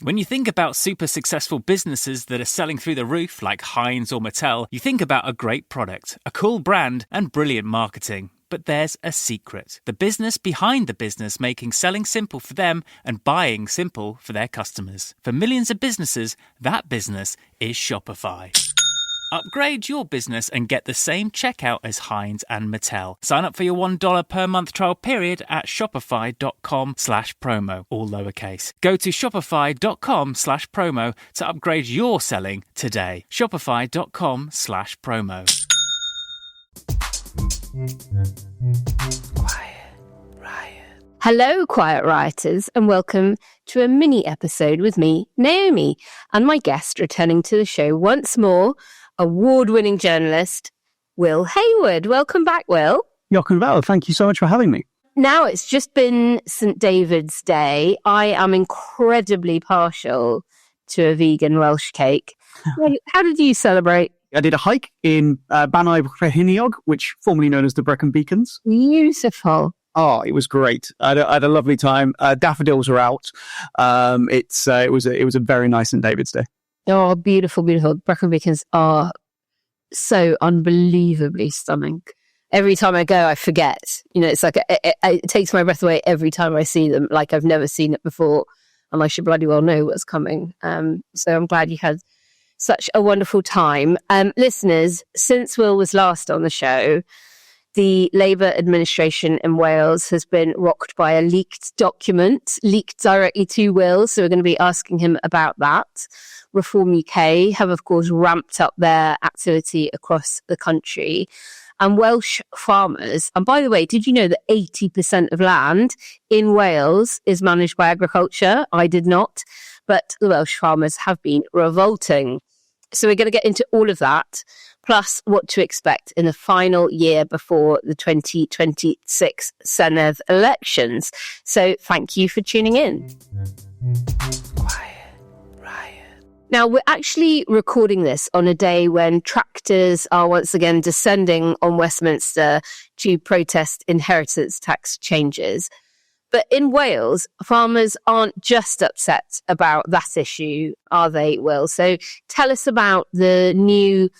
When you think about super successful businesses that are selling through the roof, like Heinz or Mattel, you think about a great product, a cool brand, and brilliant marketing. But there's a secret. The business behind the business, making selling simple for them and buying simple for their customers. For millions of businesses, that business is Shopify. Upgrade your business and get the same checkout as Heinz and Mattel. Sign up for your $1 per month trial period at shopify.com/promo, all lowercase. Go to shopify.com/promo to upgrade your selling today. Shopify.com/promo. Quiet Riot. Hello, Quiet Rioters, and welcome to a mini episode with me, Naomi, and my guest returning to the show once more, award-winning journalist, Will Hayward. Welcome back, Will. Welcome back. Thank you so much for having me. Now, it's just been St. David's Day. I am incredibly partial to a vegan Welsh cake. How did you celebrate? I did a hike in Banau Brenhinog, which formerly known as the Brecon Beacons. Beautiful. Oh, it was great. I had a lovely time. Daffodils are out. It was a very nice St. David's Day. Oh, beautiful, beautiful. Brecon Beacons are so unbelievably stunning. Every time I go, I forget. You know, it's like it takes my breath away every time I see them, like I've never seen it before, and I should bloody well know what's coming. So I'm glad you had such a wonderful time. Listeners, since Will was last on the show, the Labour administration in Wales has been rocked by a leaked document, leaked directly to Will, so we're going to be asking him about that. Reform UK have, of course, ramped up their activity across the country. And Welsh farmers, and by the way, did you know that 80% of land in Wales is managed by agriculture? I did not, but the Welsh farmers have been revolting. So we're going to get into all of that, plus what to expect in the final year before the 2026 Senedd elections. So thank you for tuning in. Quiet Riot. Now, we're actually recording this on a day when tractors are once again descending on Westminster to protest inheritance tax changes. But in Wales, farmers aren't just upset about that issue, are they, Will? So tell us about the new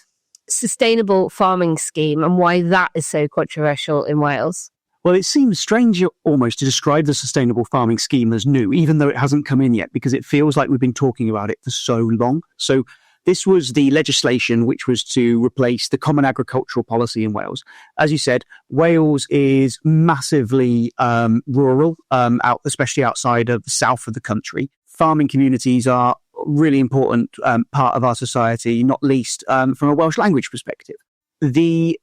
sustainable farming scheme and why that is so controversial in Wales. Well, it seems strange almost to describe the sustainable farming scheme as new, even though it hasn't come in yet, because it feels like we've been talking about it for so long. So this was the legislation which was to replace the Common Agricultural Policy in Wales. As you said, Wales is massively rural, especially outside of the south of the country. Farming communities are a really important part of our society, not least from a Welsh language perspective. The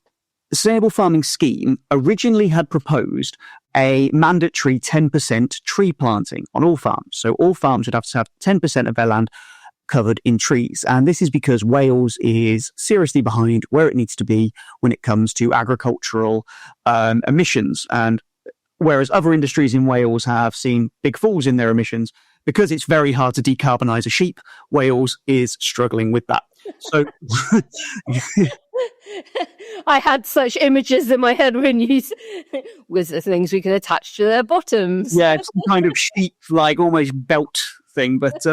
Sustainable Farming Scheme originally had proposed a mandatory 10% tree planting on all farms. So all farms would have to have 10% of their land covered in trees. And this is because Wales is seriously behind where it needs to be when it comes to agricultural emissions. And whereas other industries in Wales have seen big falls in their emissions, because it's very hard to decarbonise a sheep, Wales is struggling with that. So I had such images in my head when you was the things we can attach to their bottoms. Yeah, some kind of sheep, like almost belt thing, but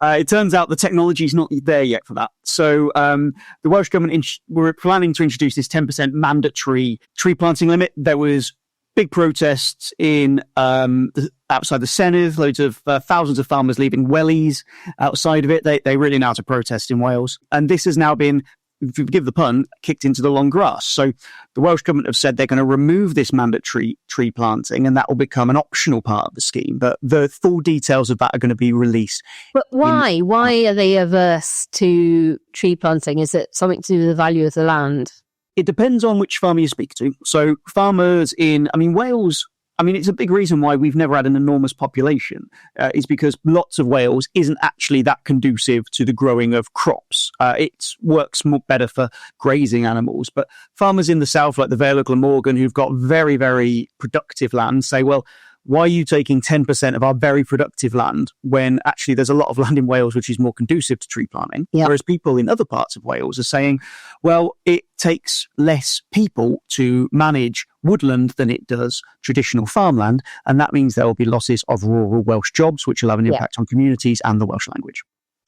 it turns out the technology is not there yet for that. So the Welsh government were planning to introduce this 10% mandatory tree planting limit. There was big protests in outside the Senedd, loads of thousands of farmers leaving wellies outside of it. They really know how to protest in Wales. And this has now been, if you forgive the pun, kicked into the long grass. So the Welsh government have said they're going to remove this mandatory tree planting and that will become an optional part of the scheme. But the full details of that are going to be released. But why? Why are they averse to tree planting? Is it something to do with the value of the land? It depends on which farmer you speak to. So farmers in, Wales, it's a big reason why we've never had an enormous population, is because lots of Wales isn't actually that conducive to the growing of crops. It works more better for grazing animals. But farmers in the south, like the Vale of Glamorgan, who've got very, very productive land, say, well, why are you taking 10% of our very productive land when actually there's a lot of land in Wales which is more conducive to tree planting? Yep. Whereas people in other parts of Wales are saying, well, it takes less people to manage woodland than it does traditional farmland. And that means there will be losses of rural Welsh jobs, which will have an impact on communities and the Welsh language.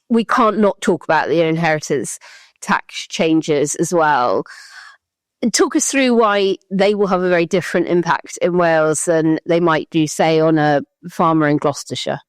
We can't not talk about the inheritance tax changes as well. Talk us through why they will have a very different impact in Wales than they might do, say, on a farmer in Gloucestershire.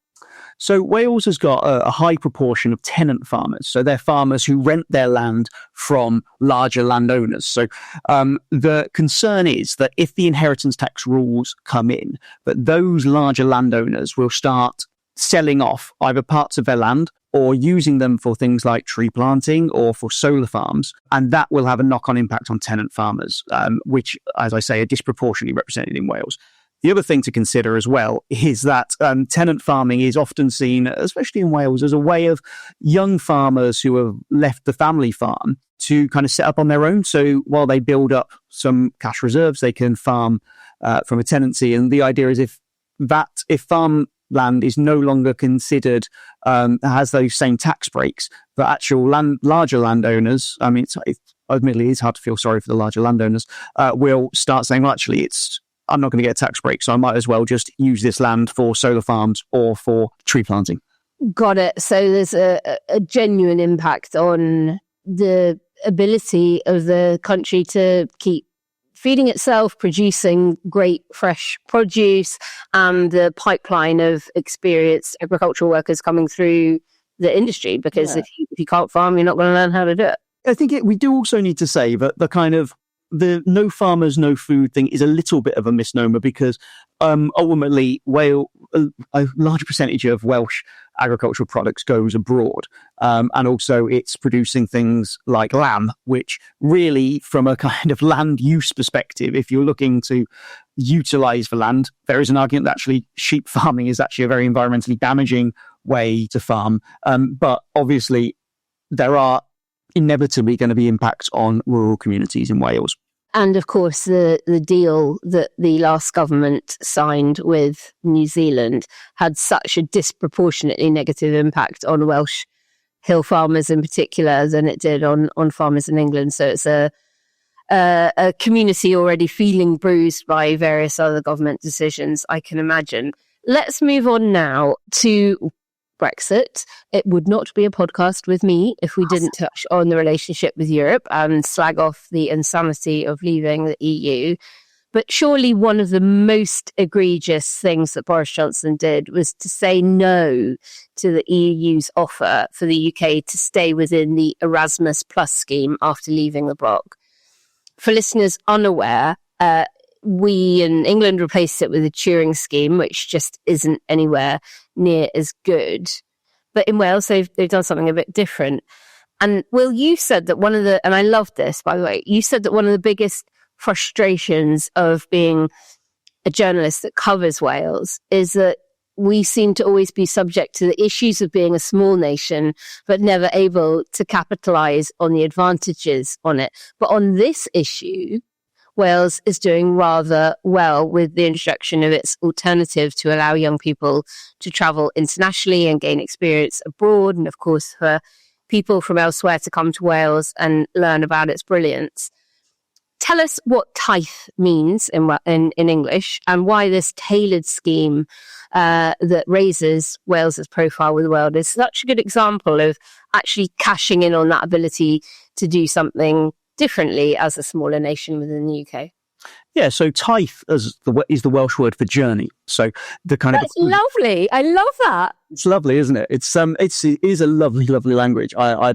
So Wales has got a high proportion of tenant farmers. So they're farmers who rent their land from larger landowners. So the concern is that if the inheritance tax rules come in, that those larger landowners will start selling off either parts of their land or using them for things like tree planting or for solar farms. And that will have a knock-on impact on tenant farmers, which, as I say, are disproportionately represented in Wales. The other thing to consider as well is that tenant farming is often seen, especially in Wales, as a way of young farmers who have left the family farm to kind of set up on their own. So while they build up some cash reserves, they can farm from a tenancy. And the idea is if farmland is no longer considered, has those same tax breaks, but actual larger landowners, I mean, admittedly, it's hard to feel sorry for the larger landowners, will start saying, well, actually, I'm not going to get a tax break, so I might as well just use this land for solar farms or for tree planting. Got it. So there's a genuine impact on the ability of the country to keep feeding itself, producing great fresh produce, and the pipeline of experienced agricultural workers coming through the industry. Because if you can't farm, you're not going to learn how to do it. I think we do also need to say that the no farmers, no food thing is a little bit of a misnomer because ultimately a large percentage of Welsh agricultural products goes abroad. And also it's producing things like lamb, which really from a kind of land use perspective, if you're looking to utilize the land, there is an argument that actually sheep farming is actually a very environmentally damaging way to farm. But obviously there are inevitably going to be impacts on rural communities in Wales. And of course, the deal that the last government signed with New Zealand had such a disproportionately negative impact on Welsh hill farmers in particular than it did on farmers in England. So it's a community already feeling bruised by various other government decisions, I can imagine. Let's move on now to Brexit. It would not be a podcast with me if we didn't touch on the relationship with Europe and slag off the insanity of leaving the EU. But surely one of the most egregious things that Boris Johnson did was to say no to the EU's offer for the UK to stay within the Erasmus Plus scheme after leaving the bloc. For listeners unaware, we in England replaced it with a Turing scheme, which just isn't anywhere near as good. But in Wales, they've done something a bit different. And Will, you said that and I love this, by the way, you said that one of the biggest frustrations of being a journalist that covers Wales is that we seem to always be subject to the issues of being a small nation, but never able to capitalize on the advantages on it. But on this issue, Wales is doing rather well with the introduction of its alternative to allow young people to travel internationally and gain experience abroad. And of course, for people from elsewhere to come to Wales and learn about its brilliance. Tell us what Taith means in English and why this tailored scheme that raises Wales's profile with the world is such a good example of actually cashing in on that ability to do something differently as a smaller nation within the UK. Yeah, so Taith is the Welsh word for journey. So the kind That's lovely. I love that. It's lovely, isn't it? It is a lovely, lovely language. I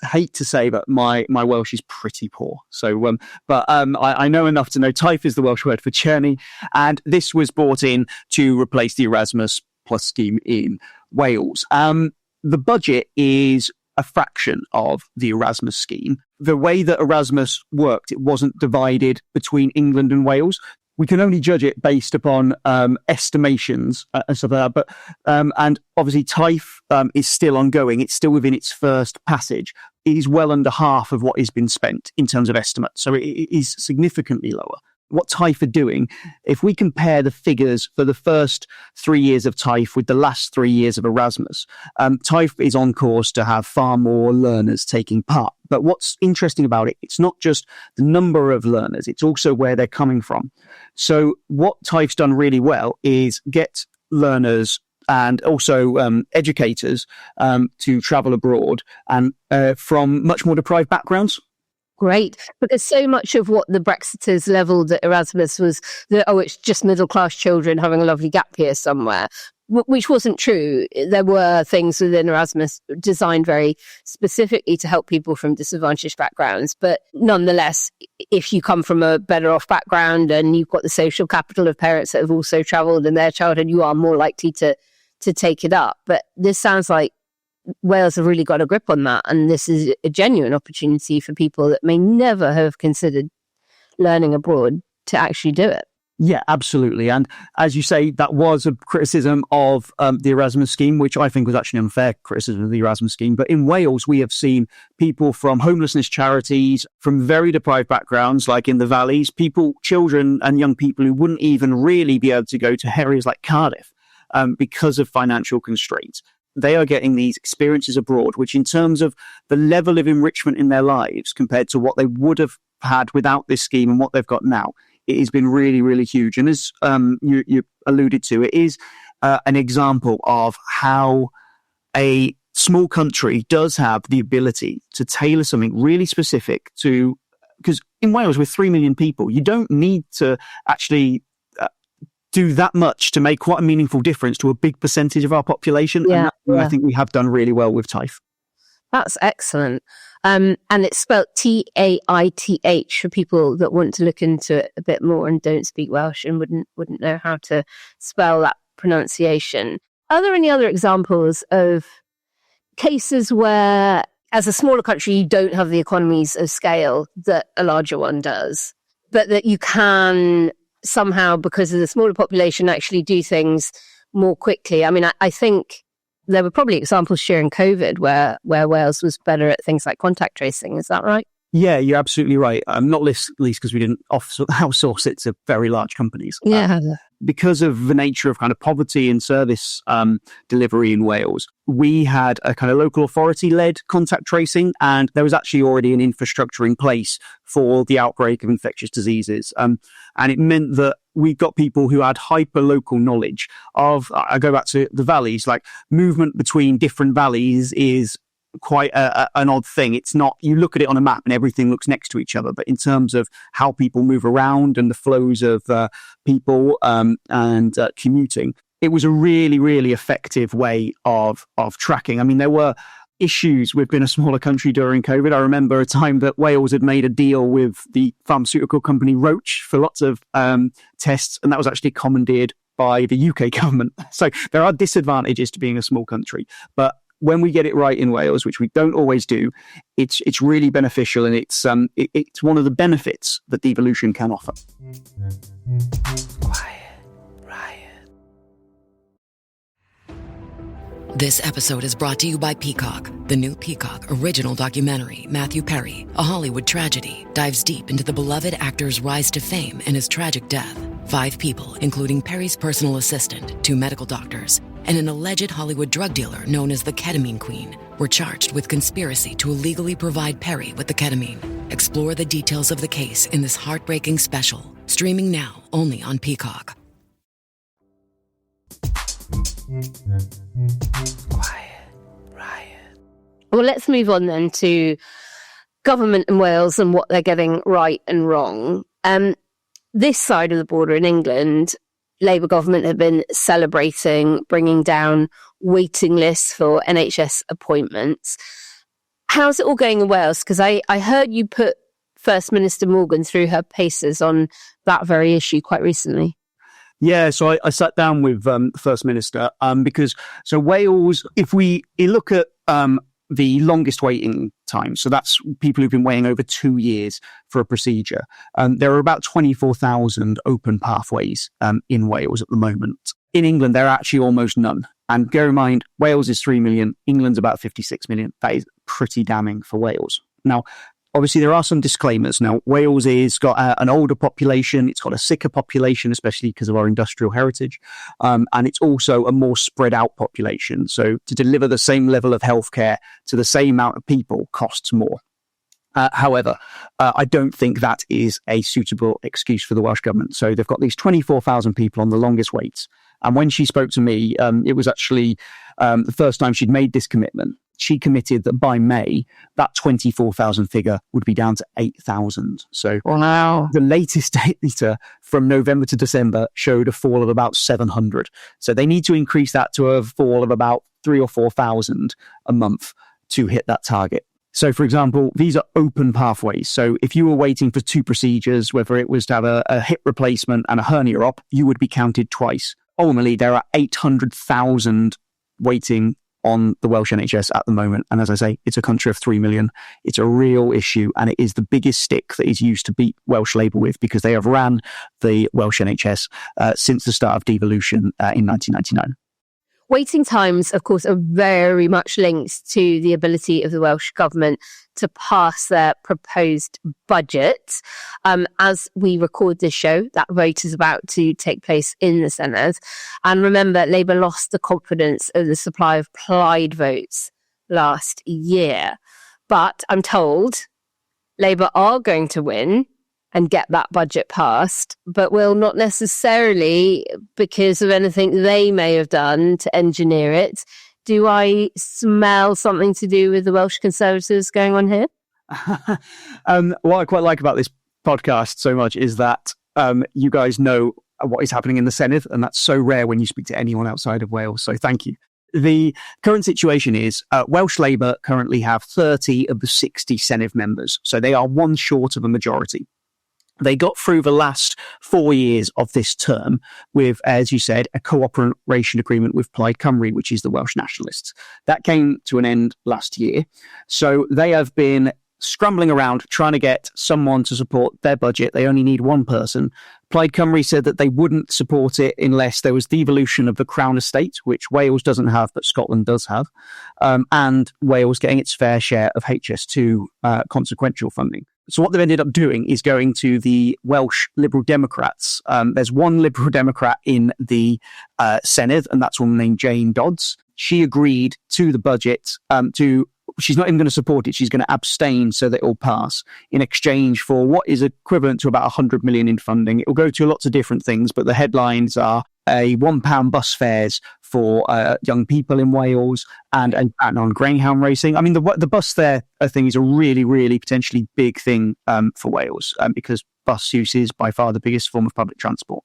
hate to say, but my Welsh is pretty poor. So, I know enough to know Taith is the Welsh word for journey, and this was brought in to replace the Erasmus Plus scheme in Wales. The budget is a fraction of the Erasmus scheme. The way that Erasmus worked, it wasn't divided between England and Wales. We can only judge it based upon estimations and stuff like that. But and obviously Taith is still ongoing. It's still within its first passage. It is well under half of what has been spent in terms of estimates. So it is significantly lower. what Taith are doing, if we compare the figures for the first 3 years of Taith with the last 3 years of Erasmus, Taith is on course to have far more learners taking part. But what's interesting about it, it's not just the number of learners, it's also where they're coming from. So what Taith's done really well is get learners and also educators to travel abroad and from much more deprived backgrounds. Great, because so much of what the Brexiters levelled at Erasmus was that, it's just middle-class children having a lovely gap year somewhere, which wasn't true. There were things within Erasmus designed very specifically to help people from disadvantaged backgrounds. But nonetheless, if you come from a better-off background and you've got the social capital of parents that have also travelled in their childhood, you are more likely to take it up. But this sounds like Wales have really got a grip on that, and this is a genuine opportunity for people that may never have considered learning abroad to actually do it. Yeah, absolutely. And as you say, that was a criticism of the Erasmus scheme, which I think was actually an unfair criticism of the Erasmus scheme. But in Wales, we have seen people from homelessness charities, from very deprived backgrounds, like in the valleys, children and young people who wouldn't even really be able to go to areas like Cardiff because of financial constraints. They are getting these experiences abroad, which in terms of the level of enrichment in their lives compared to what they would have had without this scheme and what they've got now, it has been really, really huge. And as you alluded to, it is an example of how a small country does have the ability to tailor something really specific to, because in Wales, with 3 million people, you don't need to actually do that much to make quite a meaningful difference to a big percentage of our population. Yeah, and that's what I think we have done really well with Taith. That's excellent. And it's spelled Taith for people that want to look into it a bit more and don't speak Welsh and wouldn't know how to spell that pronunciation. Are there any other examples of cases where, as a smaller country, you don't have the economies of scale that a larger one does, but that you can somehow, because of the smaller population, actually do things more quickly? I mean, I think there were probably examples during COVID where Wales was better at things like contact tracing. Is that right? Yeah, you're absolutely right. Not least because we didn't outsource it to very large companies. Yeah. Because of the nature of kind of poverty and service delivery in Wales, we had a kind of local authority-led contact tracing, and there was actually already an infrastructure in place for the outbreak of infectious diseases. And it meant that we got people who had hyper-local knowledge of, I go back to the valleys, like movement between different valleys is quite an odd thing. It's not, you look at it on a map and everything looks next to each other, but in terms of how people move around and the flows of people and commuting, it was a really, really effective way of tracking. I mean, there were issues with being a smaller country during COVID. I remember a time that Wales had made a deal with the pharmaceutical company Roche for lots of tests, and that was actually commandeered by the UK government. So there are disadvantages to being a small country, but when we get it right in Wales, which we don't always do, it's really beneficial, and it's one of the benefits that devolution can offer. Quiet Riot. This episode is brought to you by Peacock. The new Peacock original documentary, Matthew Perry, A Hollywood Tragedy, dives deep into the beloved actor's rise to fame and his tragic death. 5 people, including Perry's personal assistant, 2 medical doctors, and an alleged Hollywood drug dealer known as the Ketamine Queen, were charged with conspiracy to illegally provide Perry with the ketamine. Explore the details of the case in this heartbreaking special, streaming now only on Peacock. Quiet Riot. Well, let's move on then to government in Wales and what they're getting right and wrong. This side of the border in England, Labour government have been celebrating bringing down waiting lists for NHS appointments. How's it all going in Wales? Because I heard you put First Minister Morgan through her paces on that very issue quite recently. Yeah, so I sat down with the First Minister because Wales, if we look at the longest waiting time, so that's people who've been waiting over 2 years for a procedure, there are about 24,000 open pathways in Wales at the moment. In England, there are actually almost none. And bear in mind, Wales is 3 million, England's about 56 million. That is pretty damning for Wales. Now, Obviously, there are some disclaimers. Now, Wales has got an older population. It's got a sicker population, especially because of our industrial heritage. And it's also a more spread out population. So to deliver the same level of healthcare to the same amount of people costs more. However, I don't think that is a suitable excuse for the Welsh government. So they've got these 24,000 people on the longest waits. And when she spoke to me, it was actually the first time she'd made this commitment. She committed that by May, that 24,000 figure would be down to 8,000. So wow. The latest data from November to December showed a fall of about 700. So they need to increase that to a fall of about 3,000 or 4,000 a month to hit that target. So, for example, these are open pathways. So if you were waiting for 2 procedures, whether it was to have a hip replacement and a hernia op, you would be counted twice. Ultimately, there are 800,000 waiting on the Welsh NHS at the moment. And as I say, it's a country of 3 million. It's a real issue, and it is the biggest stick that is used to beat Welsh Labour with, because they have ran the Welsh NHS since the start of devolution in 1999. Waiting times, of course, are very much linked to the ability of the Welsh government to pass their proposed budget. As we record this show, that vote is about to take place in the Senedd. And remember, Labour lost the confidence of the supply of Plaid votes last year. But I'm told Labour are going to win and get that budget passed, but will not necessarily because of anything they may have done to engineer it. Do I smell something to do with the Welsh Conservatives going on here? What I quite like about this podcast so much is that you guys know what is happening in the Senedd, and that's so rare when you speak to anyone outside of Wales, so thank you. The current situation is Welsh Labour currently have 30 of the 60 Senedd members, so they are one short of a majority. They got through the last 4 years of this term with, as you said, a cooperation agreement with Plaid Cymru, which is the Welsh nationalists. That came to an end last year. So they have been scrambling around trying to get someone to support their budget. They only need one person. Plaid Cymru said that they wouldn't support it unless there was devolution of the Crown estate, which Wales doesn't have, but Scotland does have, and Wales getting its fair share of HS2 consequential funding. So what they've ended up doing is going to the Welsh Liberal Democrats. There's one Liberal Democrat in the Senedd, and that's one named Jane Dodds. She agreed to the budget she's not even going to support it. She's going to abstain so that it will pass in exchange for what is equivalent to about 100 million in funding. It will go to lots of different things, but the headlines are a £1 bus fares for young people in Wales and on greyhound racing. I mean, the bus fare thing is a really, really potentially big thing for Wales because bus use is by far the biggest form of public transport.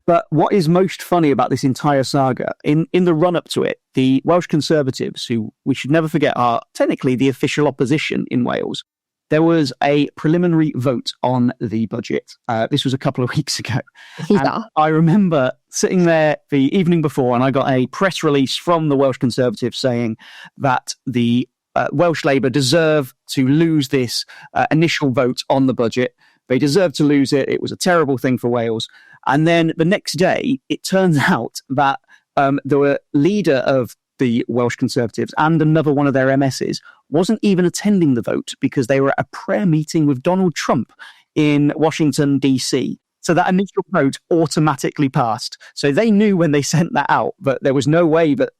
But what is most funny about this entire saga, in the run-up to it, the Welsh Conservatives, who we should never forget are technically the official opposition in Wales, there was a preliminary vote on the budget. This was a couple of weeks ago. Yeah. And I remember sitting there the evening before, and I got a press release from the Welsh Conservatives saying that the Welsh Labour deserve to lose this initial vote on the budget. They deserve to lose it. It was a terrible thing for Wales. And then the next day, it turns out that the leader of the Welsh Conservatives and another one of their MSs wasn't even attending the vote because they were at a prayer meeting with Donald Trump in Washington, D.C. So that initial vote automatically passed. So they knew when they sent that out that there was no way that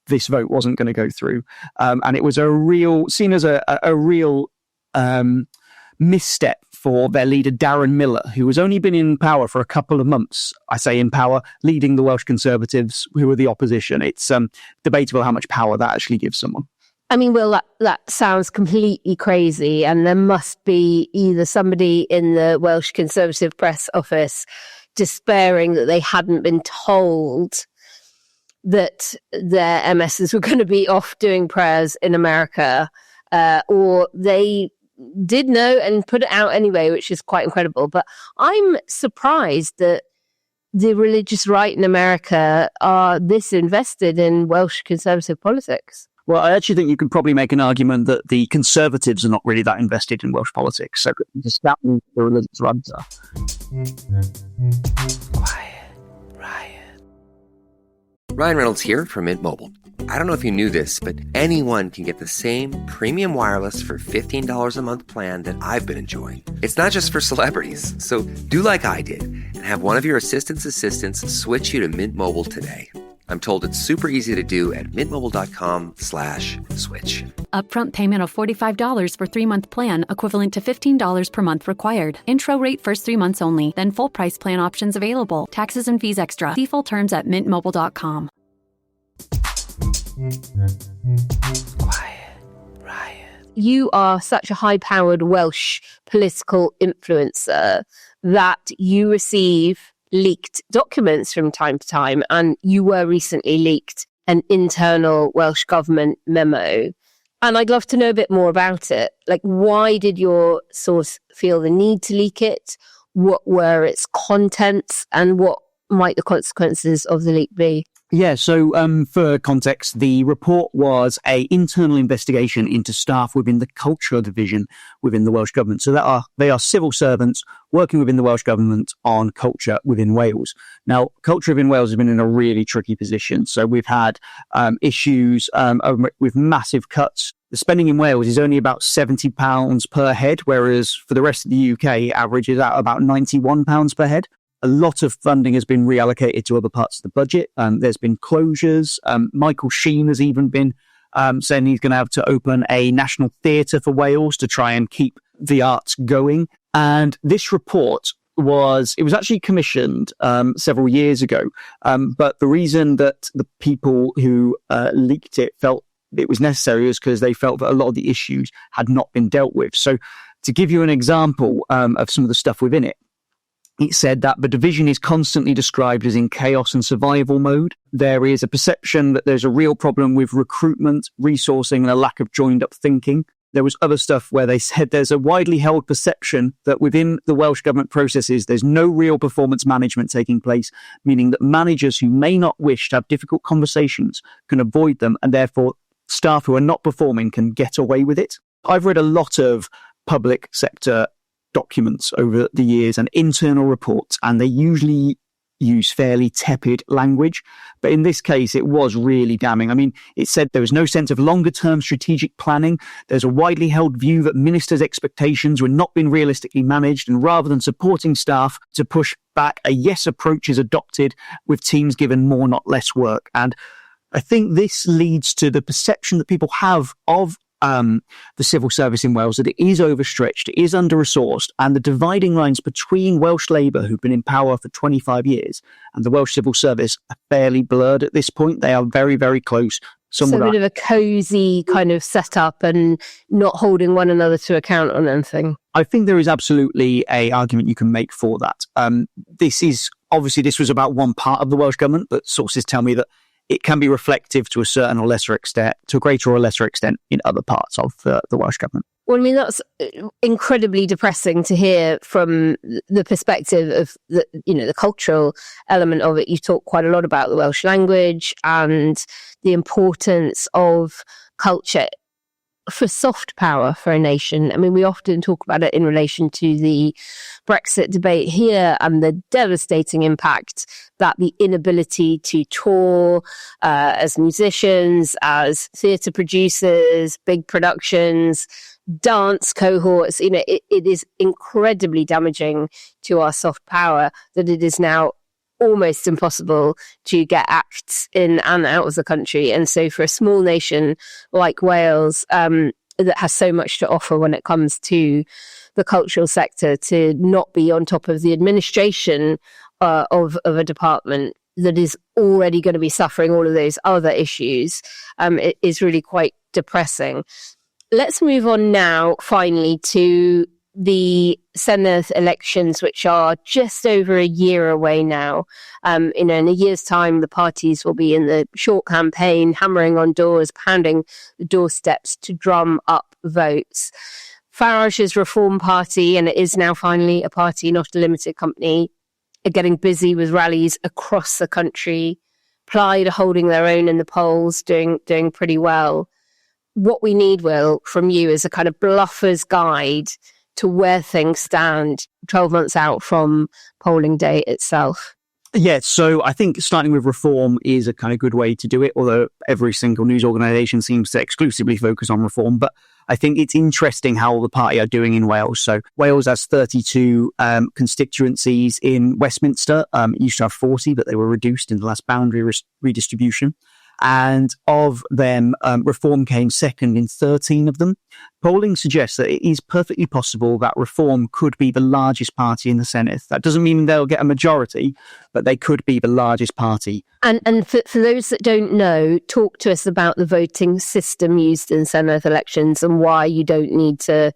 this vote wasn't going to go through. And it was seen as a real misstep for their leader, Darren Miller, who has only been in power for a couple of months. I say in power, leading the Welsh Conservatives, who are the opposition. It's debatable how much power that actually gives someone. I mean, Will, that sounds completely crazy. And there must be either somebody in the Welsh Conservative press office despairing that they hadn't been told that their MSs were going to be off doing prayers in America, or they did know and put it out anyway, which is quite incredible. But I'm surprised that the religious right in America are this invested in Welsh Conservative politics. Well, I actually think you could probably make an argument that the Conservatives are not really that invested in Welsh politics. So just that the religious right are. Quiet Riot. Ryan Reynolds here from Mint Mobile. I don't know if you knew this, but anyone can get the same premium wireless for $15 a month plan that I've been enjoying. It's not just for celebrities. So do like I did and have one of your assistant's assistants switch you to Mint Mobile today. I'm told it's super easy to do at mintmobile.com/switch. Upfront payment of $45 for 3-month plan, equivalent to $15 per month required. Intro rate first 3 months only, then full price plan options available. Taxes and fees extra. See full terms at mintmobile.com. Quiet Riot. You are such a high-powered Welsh political influencer that you receive leaked documents from time to time, and you were recently leaked an internal Welsh government memo. And I'd love to know a bit more about it. Like, why did your source feel the need to leak it? What were its contents, and what might the consequences of the leak be? Yeah, so for context, the report was an internal investigation into staff within the culture division within the Welsh Government. So they are civil servants working within the Welsh Government on culture within Wales. Now, culture within Wales has been in a really tricky position. So we've had issues with massive cuts. The spending in Wales is only about £70 per head, whereas for the rest of the UK, it averages out about £91 per head. A lot of funding has been reallocated to other parts of the budget. There's been closures. Michael Sheen has even been saying he's going to have to open a national theatre for Wales to try and keep the arts going. And this report was actually commissioned several years ago. But the reason that the people who leaked it felt it was necessary is because they felt that a lot of the issues had not been dealt with. So to give you an example of some of the stuff within it, it said that the division is constantly described as in chaos and survival mode. There is a perception that there's a real problem with recruitment, resourcing, and a lack of joined-up thinking. There was other stuff where they said there's a widely held perception that within the Welsh Government processes, there's no real performance management taking place, meaning that managers who may not wish to have difficult conversations can avoid them, and therefore staff who are not performing can get away with it. I've read a lot of public sector documents over the years and internal reports, and they usually use fairly tepid language. But in this case, it was really damning. I mean, it said there was no sense of longer-term strategic planning. There's a widely held view that ministers' expectations were not being realistically managed, and rather than supporting staff to push back, a yes approach is adopted with teams given more, not less work. And I think this leads to the perception that people have of the civil service in Wales, that it is overstretched, it is under-resourced, and the dividing lines between Welsh Labour, who've been in power for 25 years, and the Welsh civil service are fairly blurred at this point. They are very, very close. So a bit of a cosy kind of setup and not holding one another to account on anything. I think there is absolutely a argument you can make for that. This was about one part of the Welsh Government, but sources tell me that it can be reflective to a certain or lesser extent, to a greater or lesser extent in other parts of the Welsh Government. Well, I mean, that's incredibly depressing to hear from the perspective of the cultural element of it. You talk quite a lot about the Welsh language and the importance of culture for soft power for a nation. I mean, we often talk about it in relation to the Brexit debate here and the devastating impact that the inability to tour as musicians, as theatre producers, big productions, dance cohorts, it is incredibly damaging to our soft power that it is now almost impossible to get acts in and out of the country. And so for a small nation like Wales, that has so much to offer when it comes to the cultural sector, to not be on top of the administration of a department that is already going to be suffering all of those other issues, it is really quite depressing. Let's move on now, finally, to the Senedd elections, which are just over a year away now. In a year's time, the parties will be in the short campaign, hammering on doors, pounding the doorsteps to drum up votes. Farage's Reform Party, and it is now finally a party, not a limited company, are getting busy with rallies across the country. Plaid are holding their own in the polls, doing pretty well. What we need, Will, from you is a kind of bluffer's guide to where things stand 12 months out from polling day itself. Yeah, so I think starting with reform is a kind of good way to do it, although every single news organisation seems to exclusively focus on reform. But I think it's interesting how the party are doing in Wales. So Wales has 32 constituencies in Westminster. It used to have 40, but they were reduced in the last boundary redistribution. And of them, Reform came second in 13 of them. Polling suggests that it is perfectly possible that Reform could be the largest party in the Senate. That doesn't mean they'll get a majority, but they could be the largest party. And for those that don't know, talk to us about the voting system used in Senate elections and why you don't need to,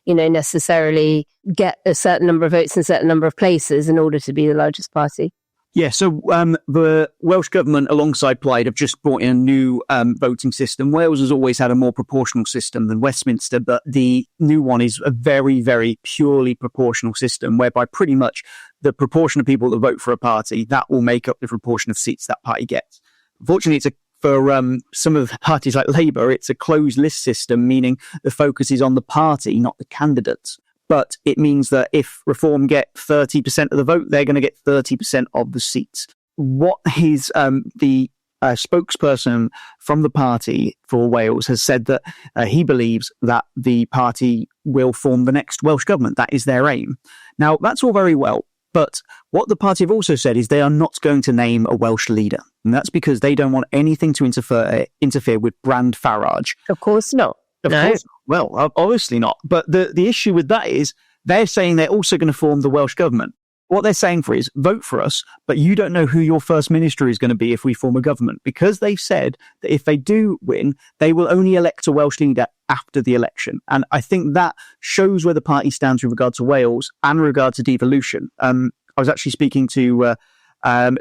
necessarily get a certain number of votes in a certain number of places in order to be the largest party. Yeah, so the Welsh government, alongside Plaid, have just brought in a new voting system. Wales has always had a more proportional system than Westminster, but the new one is a very, very purely proportional system, whereby pretty much the proportion of people that vote for a party, that will make up the proportion of seats that party gets. Unfortunately, for some of the parties like Labour, it's a closed list system, meaning the focus is on the party, not the candidates. But it means that if Reform get 30% of the vote, they're going to get 30% of the seats. What is the spokesperson from the party for Wales has said that he believes that the party will form the next Welsh government. That is their aim. Now, that's all very well. But what the party have also said is they are not going to name a Welsh leader. And that's because they don't want anything to interfere with Brand Farage. Of course not. Of course not. Well, obviously not. But the issue with that is they're saying they're also going to form the Welsh government. What they're saying for is vote for us, but you don't know who your first minister is going to be if we form a government, because they've said that if they do win, they will only elect a Welsh leader after the election. And I think that shows where the party stands with regard to Wales and regard to devolution. I was actually speaking to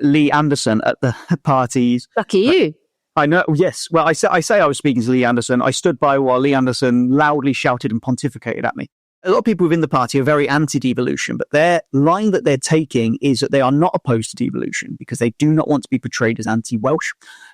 Lee Anderson at the party's... Lucky you. I know, yes. Well, I say I was speaking to Lee Anderson. I stood by while Lee Anderson loudly shouted and pontificated at me. A lot of people within the party are very anti-devolution, but their line that they're taking is that they are not opposed to devolution because they do not want to be portrayed as anti-Welsh.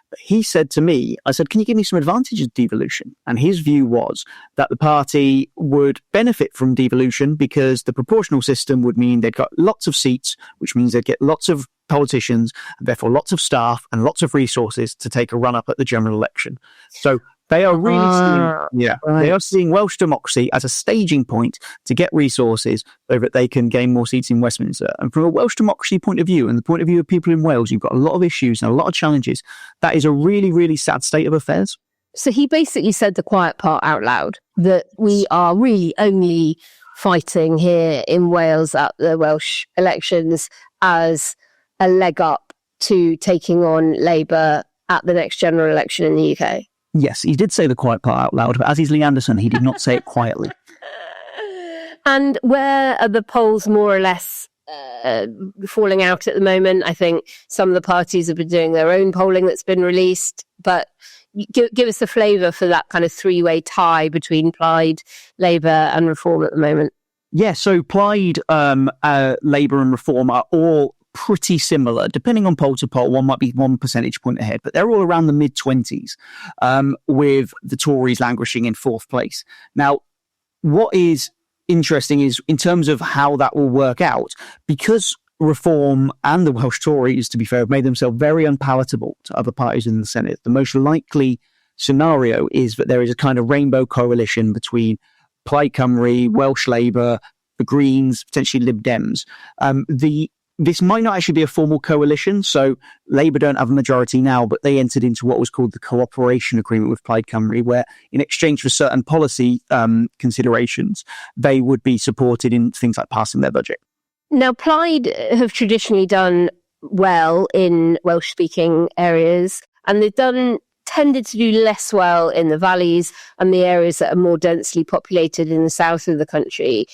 But he said to me, I said, can you give me some advantages of devolution? And his view was that the party would benefit from devolution because the proportional system would mean they'd got lots of seats, which means they'd get lots of politicians, and therefore lots of staff and lots of resources to take a run-up at the general election. So they are really they are seeing Welsh democracy as a staging point to get resources so that they can gain more seats in Westminster. And from a Welsh democracy point of view, and the point of view of people in Wales, you've got a lot of issues and a lot of challenges. That is a really, really sad state of affairs. So he basically said the quiet part out loud, that we are really only fighting here in Wales at the Welsh elections as a leg up to taking on Labour at the next general election in the UK. Yes, he did say the quiet part out loud, but as he's Lee Anderson, he did not say it quietly. And where are the polls more or less falling out at the moment? I think some of the parties have been doing their own polling that's been released, but give us a flavour for that kind of three-way tie between Plaid, Labour and Reform at the moment. Yeah, so Plaid, Labour and Reform are all pretty similar. Depending on poll to poll, one might be 1 percentage point ahead, but they're all around the mid-20s, with the Tories languishing in fourth place. Now, what is interesting is in terms of how that will work out, because Reform and the Welsh Tories, to be fair, have made themselves very unpalatable to other parties in the Senate. The most likely scenario is that there is a kind of rainbow coalition between Plaid Cymru, Welsh Labour, the Greens, potentially Lib Dems. This might not actually be a formal coalition, so Labour don't have a majority now, but they entered into what was called the cooperation agreement with Plaid Cymru, where in exchange for certain policy considerations, they would be supported in things like passing their budget. Now, Plaid have traditionally done well in Welsh-speaking areas, and they've tended to do less well in the valleys and the areas that are more densely populated in the south of the country.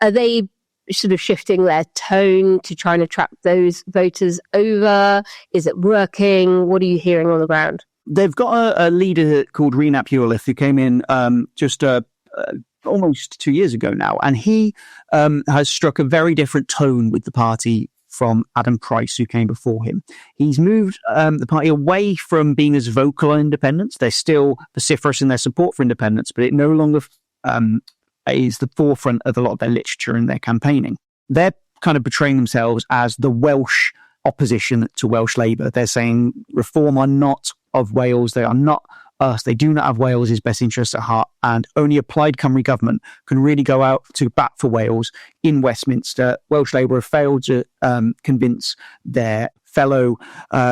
Are they sort of shifting their tone to try and attract those voters over? Is it working? What are you hearing on the ground? They've got a leader called Rhys Iorwerth who came in just almost 2 years ago now, and he has struck a very different tone with the party from Adam Price, who came before him. He's moved the party away from being as vocal on independence. They're still vociferous in their support for independence, but it no longer is the forefront of a lot of their literature and their campaigning. They're kind of portraying themselves as the Welsh opposition to Welsh Labour. They're saying Reform are not of Wales. They are not us. They do not have Wales' best interests at heart, and only a Plaid Cymru government can really go out to bat for Wales in Westminster. Welsh Labour have failed to convince their fellow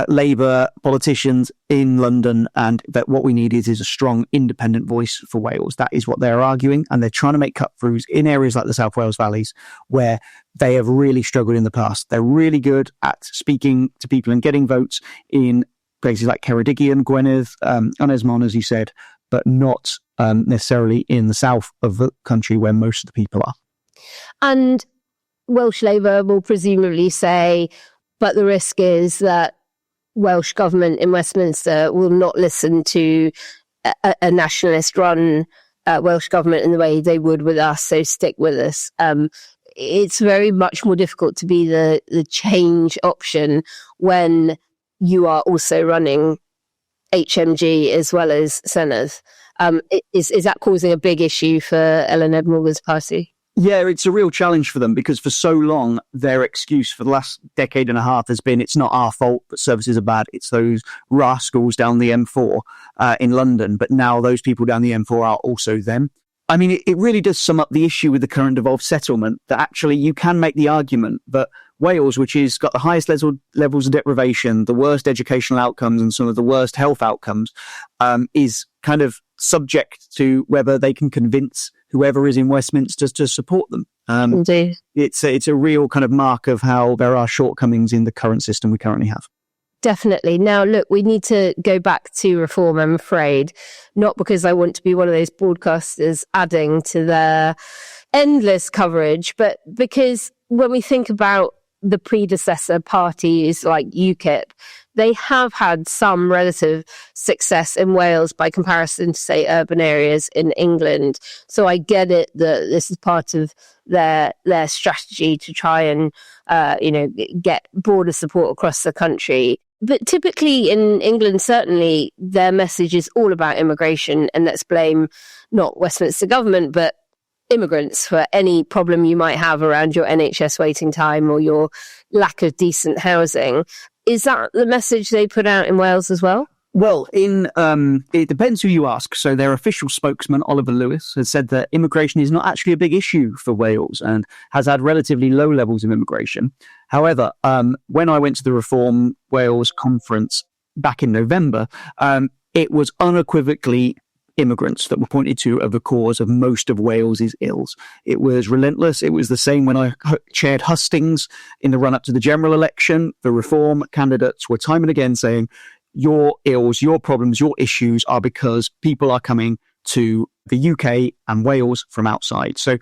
Labour politicians in London, and that what we need is a strong independent voice for Wales. That is what they're arguing, and they're trying to make cut-throughs in areas like the South Wales Valleys, where they have really struggled in the past. They're really good at speaking to people and getting votes in places like Ceredigion, Gwynedd, Ynys Môn, as you said, but not necessarily in the south of the country where most of the people are. And Welsh Labour will presumably say, but the risk is that Welsh government in Westminster will not listen to a nationalist-run Welsh government in the way they would with us, so stick with us. It's very much more difficult to be the change option when you are also running HMG as well as Senedd. Is that causing a big issue for Ellen Edmund's party? Yeah, it's a real challenge for them, because for so long, their excuse for the last decade and a half has been, it's not our fault that services are bad. It's those rascals down the M4 in London. But now those people down the M4 are also them. I mean, it really does sum up the issue with the current devolved settlement, that actually you can make the argument that Wales, which has got the highest levels of deprivation, the worst educational outcomes and some of the worst health outcomes, is kind of subject to whether they can convince whoever is in Westminster to support them. Indeed. It's a real kind of mark of how there are shortcomings in the current system we currently have. Definitely. Now, look, we need to go back to Reform, I'm afraid, not because I want to be one of those broadcasters adding to their endless coverage, but because when we think about the predecessor parties like UKIP, they have had some relative success in Wales by comparison to, say, urban areas in England. So I get it that this is part of their strategy to try and, get broader support across the country. But typically in England, certainly, their message is all about immigration, and let's blame not Westminster government, but immigrants for any problem you might have around your NHS waiting time or your lack of decent housing. Is that the message they put out in Wales as well? Well, it depends who you ask. So their official spokesman, Oliver Lewis, has said that immigration is not actually a big issue for Wales and has had relatively low levels of immigration. However, when I went to the Reform Wales conference back in November, it was unequivocally immigrants that were pointed to as the cause of most of Wales's ills. It was relentless. It was the same when I chaired hustings in the run-up to the general election. The Reform candidates were time and again saying, your ills, your problems, your issues are because people are coming to the UK and Wales from outside. So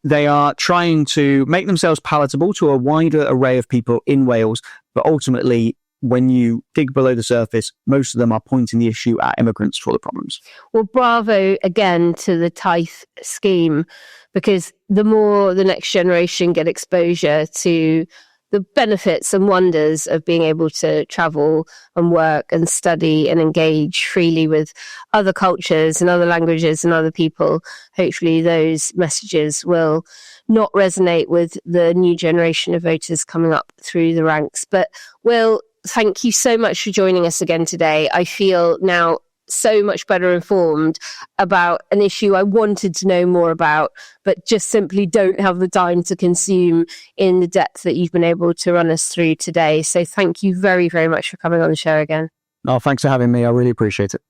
they are trying to make themselves palatable to a wider array of people in Wales, but ultimately, when you dig below the surface, most of them are pointing the issue at immigrants for the problems. Well, bravo again to the Taith scheme, because the more the next generation get exposure to the benefits and wonders of being able to travel and work and study and engage freely with other cultures and other languages and other people, hopefully those messages will not resonate with the new generation of voters coming up through the ranks. But Will, thank you so much for joining us again today. I feel now so much better informed about an issue I wanted to know more about, but just simply don't have the time to consume in the depth that you've been able to run us through today. So thank you very, very much for coming on the show again. Oh, thanks for having me. I really appreciate it.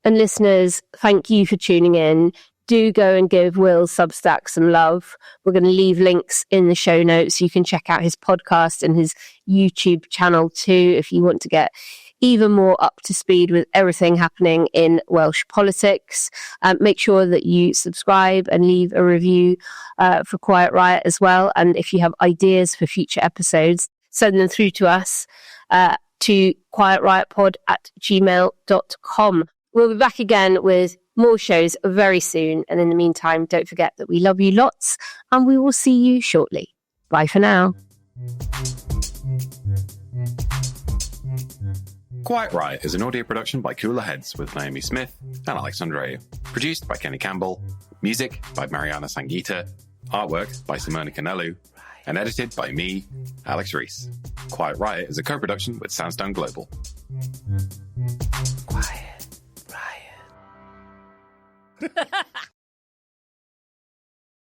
And listeners, thank you for tuning in. Do go and give Will Substack some love. We're going to leave links in the show notes. You can check out his podcast and his YouTube channel too if you want to get even more up to speed with everything happening in Welsh politics. Make sure that you subscribe and leave a review for Quiet Riot as well. And if you have ideas for future episodes, send them through to us to quietriotpod@gmail.com. We'll be back again with more shows very soon. And in the meantime, don't forget that we love you lots and we will see you shortly. Bye for now. Quiet Riot is an audio production by Cooler Heads with Naomi Smith and Alex Andreou. Produced by Kenny Campbell. Music by Mariana Sangeeta. Artwork by Simona Canelu. and edited by me, Alex Reese. Quiet Riot is a co-production with Sandstone Global. Quiet Riot.